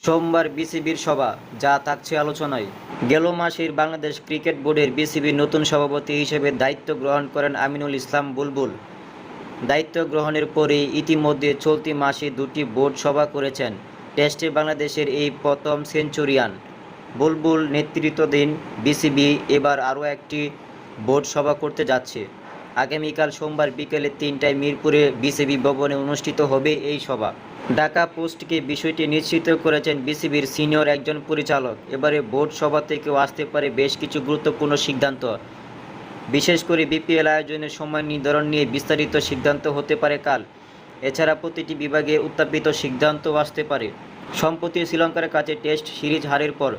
সোমবার বিসিবির সভা, যা থাকছে আলোচনায়। গেল মাসের বাংলাদেশ ক্রিকেট বোর্ডের বিসিবির নতুন সভাপতি হিসেবে দায়িত্ব গ্রহণ করেন আমিনুল ইসলাম বুলবুল। দায়িত্ব গ্রহণের পরেই ইতিমধ্যে চলতি মাসে দুটি বোর্ড সভা করেছেন। টেস্টে বাংলাদেশের এই প্রথম সেঞ্চুরিয়ান। বুলবুল নেতৃত্বাধীন বিসিবি এবার আরও একটি বোর্ড সভা করতে যাচ্ছে। আগামীকাল সোমবার বিকেলে 3টায় মিরপুরে বিসিবি ভবনে অনুষ্ঠিত হবে এই সভা। ঢাকা পোস্টকে বিষয়টি নিশ্চিত করেছেন বিসিবির সিনিয়র একজন পরিচালক। এবারে বোর্ড সভা থেকেও আসতে পারে বেশ কিছু গুরুত্বপূর্ণ সিদ্ধান্ত। বিশেষ করে বিপিএল আয়োজনের সময় নির্ধারণ নিয়ে বিস্তারিত সিদ্ধান্ত হতে পারে কাল। এছাড়া প্রতিটি বিভাগে উত্থাপিত সিদ্ধান্তও আসতে পারে। সম্প্রতি শ্রীলঙ্কার কাছে টেস্ট সিরিজ হারের পর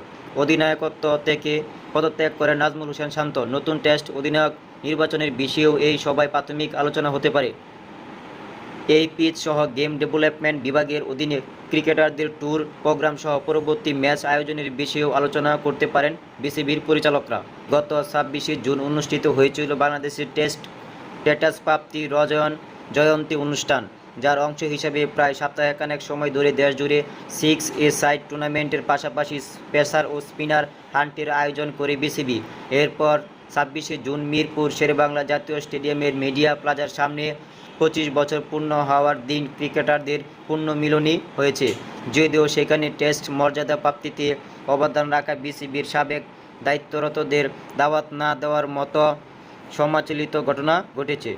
অধিনায়কত্ব থেকে পদত্যাগ করেন নাজমুল হোসেন শান্ত। নতুন টেস্ট অধিনায়ক নির্বাচনের বিষয়েও এই সভায় প্রাথমিক আলোচনা হতে পারে। এই পিচ সহ গেম ডেভেলপমেন্ট বিভাগের অধীনে ক্রিকেটারদের ট্যুর প্রোগ্রাম সহ পরবর্তী ম্যাচ আয়োজনের বিষয়েও আলোচনা করতে পারেন বিসিবির পরিচালকরা। গত 26শে জুন অনুষ্ঠিত হয়েছিল বাংলাদেশের টেস্ট স্ট্যাটাস প্রাপ্তি জয়ন্তী অনুষ্ঠান, যার অংশ হিসেবে প্রায় সপ্তাহখানেক সময় ধরে দেশজুড়ে 6-এ-সাইড টুর্নামেন্টের পাশাপাশি পেসার ও স্পিনার হান্টের আয়োজন করে বিসিবি। এরপর 26শে জুন মিরপুর শেরেবাংলা জাতীয় স্টেডিয়ামের মিডিয়া প্লাজার সামনে 25 বছর পূর্ণ হওয়ার দিন ক্রিকেটারদের পুনর্মিলনী হয়েছে। যদিও সেখানে টেস্ট মর্যাদা প্রাপ্তিতে অবদান রাখা বিসিবির সাবেক দায়িত্বরতদের দাওয়াত না দেওয়ার মতো সমালোচিত ঘটনা ঘটেছে।